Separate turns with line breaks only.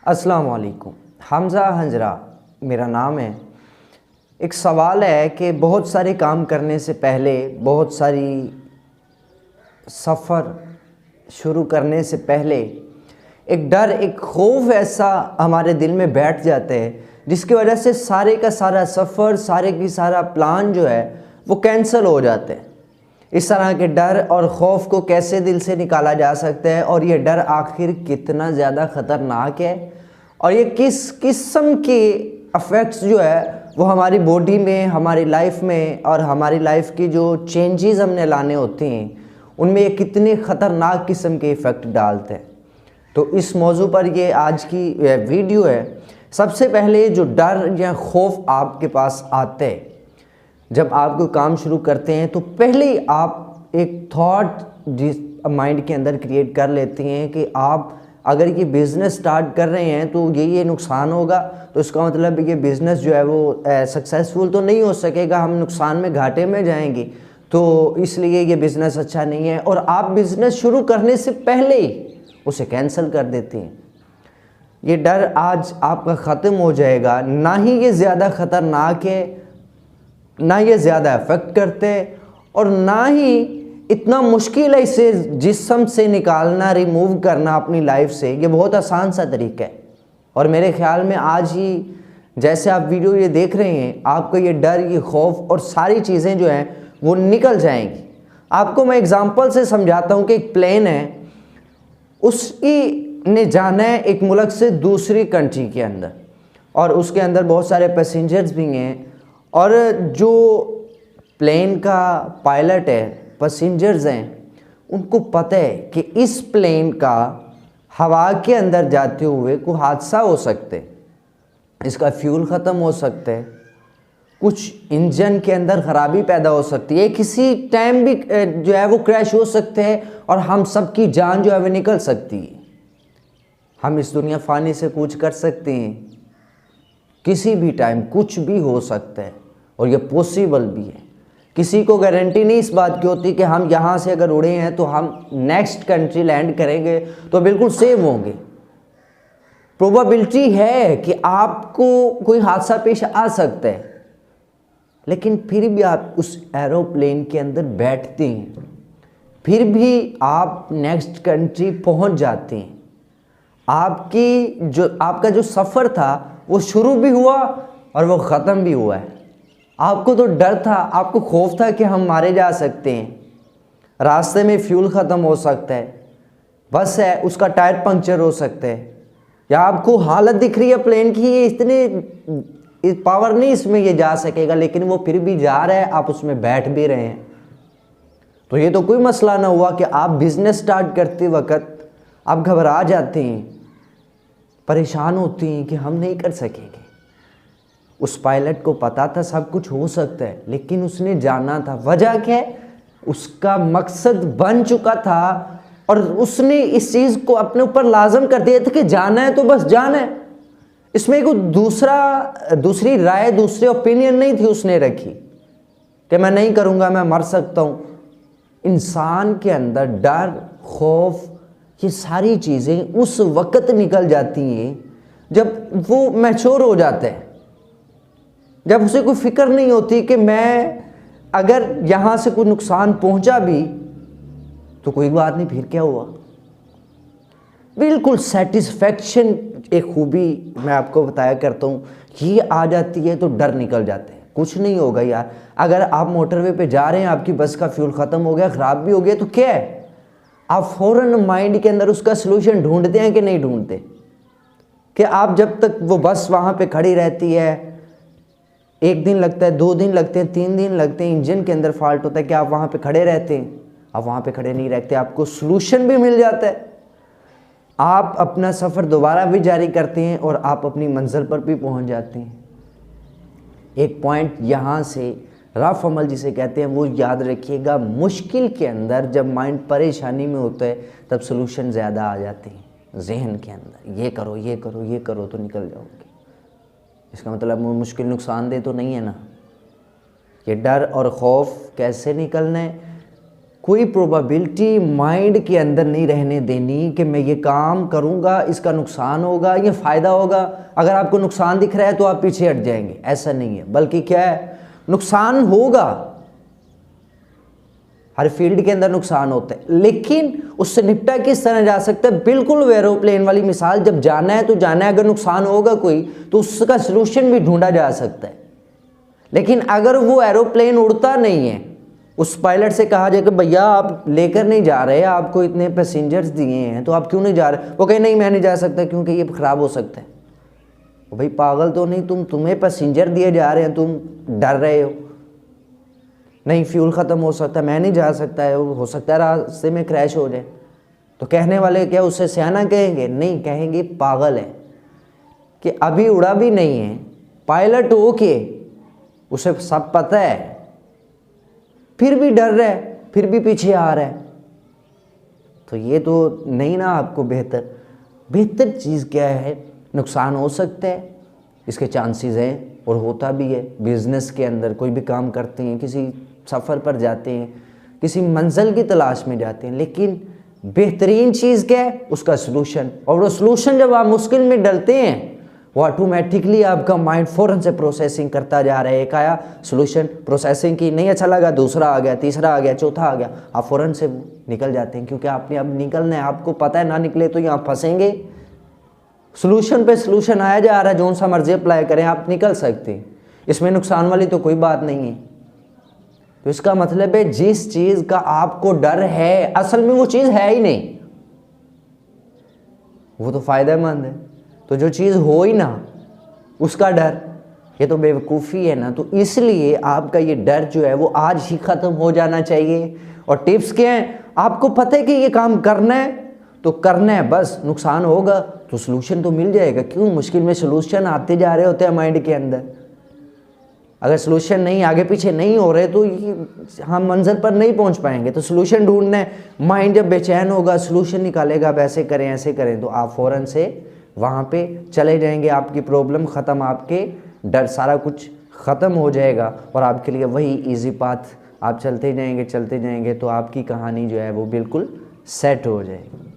अस्सलाम वालेकुम। हमज़ा हंजरा मेरा नाम है। एक सवाल है कि बहुत सारे काम करने से पहले, बहुत सारी सफ़र शुरू करने से पहले एक डर, एक खौफ ऐसा हमारे दिल में बैठ जाते हैं जिसकी वजह से सारे का सारा सफ़र, सारे की सारा प्लान जो है वो कैंसिल हो जाते हैं। इस तरह के डर और ख़ौफ को कैसे दिल से निकाला जा सकता है और ये डर आखिर कितना ज़्यादा ख़तरनाक है और ये किस किस्म के अफेक्ट्स जो है वो हमारी बॉडी में, हमारी लाइफ में और हमारी लाइफ की जो चेंजेस हमने लाने होते हैं उनमें ये कितने ख़तरनाक किस्म के इफ़ेक्ट डालते हैं। तो इस मौजू पर ये आज की वीडियो है। सबसे पहले जो डर या खौफ आपके पास आते हैं जब आप कोई काम शुरू करते हैं, तो पहले ही आप एक थॉट माइंड के अंदर क्रिएट कर लेते हैं कि आप अगर ये बिज़नेस स्टार्ट कर रहे हैं तो ये नुकसान होगा, तो इसका मतलब ये बिज़नेस जो है वो सक्सेसफुल तो नहीं हो सकेगा, हम नुकसान में, घाटे में जाएंगे, तो इसलिए ये बिज़नेस अच्छा नहीं है। और आप बिज़नेस शुरू करने से पहले ही उसे कैंसिल कर देते हैं। ये डर आज आपका ख़त्म हो जाएगा। ना ही ये ज़्यादा ख़तरनाक है, ना ये ज़्यादा इफ़ेक्ट करते और ना ही इतना मुश्किल है इसे जिस्म से निकालना, रिमूव करना अपनी लाइफ से। ये बहुत आसान सा तरीका है और मेरे ख़्याल में आज ही जैसे आप वीडियो ये देख रहे हैं, आपको ये डर, ये खौफ और सारी चीज़ें जो हैं वो निकल जाएंगी। आपको मैं एग्ज़ाम्पल से समझाता हूँ कि एक प्लेन है, उसकी ने जाना है एक मुल्क से दूसरी कंट्री के अंदर और उसके अंदर बहुत सारे पैसेंजर्स भी हैं और जो प्लेन का पायलट है, पैसेंजर्स हैं, उनको पता है कि इस प्लेन का हवा के अंदर जाते हुए कोई हादसा हो सकते हैं, इसका फ्यूल ख़त्म हो सकता है, कुछ इंजन के अंदर ख़राबी पैदा हो सकती है, किसी टाइम भी जो है वो क्रैश हो सकते हैं और हम सब की जान जो है वो निकल सकती है। हम इस दुनिया फ़ानी से कूच कर सकते हैं, किसी भी टाइम कुछ भी हो सकता है और ये पॉसिबल भी है। किसी को गारंटी नहीं इस बात की होती कि हम यहाँ से अगर उड़े हैं तो हम नेक्स्ट कंट्री लैंड करेंगे तो बिल्कुल सेव होंगे। प्रोबेबिलिटी है कि आपको कोई हादसा पेश आ सकता है, लेकिन फिर भी आप उस एरोप्लेन के अंदर बैठते हैं, फिर भी आप नेक्स्ट कंट्री पहुँच जाते हैं। आपका जो सफ़र था वो शुरू भी हुआ और वो ख़त्म भी हुआ है। आपको तो डर था, आपको खौफ था कि हम मारे जा सकते हैं, रास्ते में फ्यूल ख़त्म हो सकता है, बस है उसका टायर पंक्चर हो सकता है, या आपको हालत दिख रही है प्लेन की, ये इतने पावर नहीं इसमें ये जा सकेगा, लेकिन वो फिर भी जा रहा है, आप उसमें बैठ भी रहे हैं। तो ये तो कोई मसला ना हुआ कि आप बिज़नेस स्टार्ट करते वक्त आप घबरा जाते हैं, परेशान होते हैं कि हम नहीं कर सकेंगे। उस पायलट को पता था सब कुछ हो सकता है, लेकिन उसने जाना था। वजह क्या है? उसका मकसद बन चुका था और उसने इस चीज़ को अपने ऊपर लाजम कर दिया था कि जाना है तो बस जाना है। इसमें कोई दूसरी राय, दूसरी ओपिनियन नहीं थी उसने रखी कि मैं नहीं करूँगा, मैं मर सकता हूँ। इंसान के अंदर डर, खौफ, ये सारी चीज़ें उस वक़्त निकल जाती हैं जब वो मैच्योर हो जाते हैं, जब उसे कोई फिक्र नहीं होती कि मैं अगर यहाँ से कोई नुकसान पहुँचा भी तो कोई बात नहीं, फिर क्या हुआ। बिल्कुल सेटिस्फेक्शन, एक खूबी मैं आपको बताया करता हूँ, ये आ जाती है तो डर निकल जाते हैं। कुछ नहीं होगा यार, अगर आप मोटरवे पे जा रहे हैं, आपकी बस का फ्यूल ख़त्म हो गया, ख़राब भी हो गया, तो क्या है, आप फ़ौरन माइंड के अंदर उसका सलूशन ढूंढते हैं कि नहीं ढूंढते? कि आप जब तक वो बस वहाँ पे खड़ी रहती है, एक दिन लगता है, 2 दिन लगते हैं, 3 दिन लगते हैं, इंजन के अंदर फॉल्ट होता है, कि आप वहाँ पे खड़े रहते हैं? आप वहाँ पे खड़े नहीं रहते, आपको सलूशन भी मिल जाता है, आप अपना सफ़र दोबारा भी जारी करते हैं और आप अपनी मंजिल पर भी पहुँच जाते हैं। एक पॉइंट यहाँ से रफ अमल जिसे कहते हैं वो याद रखिएगा, मुश्किल के अंदर जब माइंड परेशानी में होता है तब सलूशन ज़्यादा आ जाते हैं जहन के अंदर। ये करो, ये करो, ये करो तो निकल जाओगे। इसका मतलब मुश्किल नुकसानदेह तो नहीं है ना। ये डर और खौफ कैसे निकलना है? कोई प्रोबेबिलिटी माइंड के अंदर नहीं रहने देनी कि मैं ये काम करूँगा इसका नुकसान होगा या फ़ायदा होगा। अगर आपको नुकसान दिख रहा है तो आप पीछे हट जाएंगे, ऐसा नहीं है। बल्कि क्या है, नुकसान होगा, हर फील्ड के अंदर नुकसान होता है, लेकिन उससे निपटा किस तरह जा सकता है। बिल्कुल वो एरोप्लेन वाली मिसाल, जब जाना है तो जाना है, अगर नुकसान होगा कोई तो उसका सलूशन भी ढूंढा जा सकता है। लेकिन अगर वो एरोप्लेन उड़ता नहीं है, उस पायलट से कहा जाए कि भैया आप लेकर नहीं जा रहे, आपको इतने पैसेंजर्स दिए हैं तो आप क्यों नहीं जा रहे, वो कहे नहीं मैं नहीं जा सकता क्योंकि ये ख़राब हो सकता है। वो भाई पागल तो नहीं, तुम्हें पैसेंजर दिए जा रहे हैं, तुम डर रहे हो, नहीं फ्यूल ख़त्म हो सकता है, मैं नहीं जा सकता है, हो सकता है रास्ते में क्रैश हो जाए। तो कहने वाले क्या उससे सियाना कहेंगे? नहीं, कहेंगे पागल है कि अभी उड़ा भी नहीं है, पायलट हो के उसे सब पता है, फिर भी डर रहा है, फिर भी पीछे आ रहा है। तो ये तो नहीं ना आपको बेहतर चीज़ क्या है, नुकसान हो सकता है, इसके चांसेस हैं और होता भी है। बिज़नेस के अंदर कोई भी काम करते हैं, किसी सफ़र पर जाते हैं, किसी मंजिल की तलाश में जाते हैं, लेकिन बेहतरीन चीज़ क्या है, उसका सलूशन। और वो सलूशन जब आप मुश्किल में डलते हैं, वो ऑटोमेटिकली आपका माइंड फ़ौरन से प्रोसेसिंग करता जा रहा है। एक आया सलूशन, प्रोसेसिंग की, नहीं अच्छा लगा, दूसरा आ गया, तीसरा आ गया, चौथा आ गया, आप फ़ौरन से निकल जाते हैं, क्योंकि आपने अब निकलना है। आपको पता है ना निकले तो यहाँ फंसेंगे। सलूशन पे सलूशन आया जा रहा है, जो सा मर्जी अप्लाई करें आप निकल सकते हैं, इसमें नुकसान वाली तो कोई बात नहीं है। तो इसका मतलब है जिस चीज़ का आपको डर है, असल में वो चीज़ है ही नहीं, वो तो फ़ायदेमंद है। तो जो चीज़ हो ही ना उसका डर, ये तो बेवकूफ़ी है ना। तो इसलिए आपका ये डर जो है वो आज ही ख़त्म हो जाना चाहिए। और टिप्स क्या हैं, आपको पता है कि ये काम करना है तो करना है, बस नुकसान होगा तो सलूशन तो मिल जाएगा। क्यों मुश्किल में सलूशन आते जा रहे होते हैं माइंड के अंदर। अगर सलूशन नहीं, आगे पीछे नहीं हो रहे तो हम मंजिल पर नहीं पहुंच पाएंगे। तो सलूशन ढूंढना है, माइंड जब बेचैन होगा सलूशन निकालेगा, अब ऐसे करें ऐसे करें, तो आप फ़ौरन से वहाँ पे चले जाएंगे, आपकी प्रॉब्लम ख़त्म, आपके डर सारा कुछ ख़त्म हो जाएगा और आपके लिए वही इजी पाथ, आप चलते जाएंगे तो आपकी कहानी जो है वो बिल्कुल सेट हो जाएगी।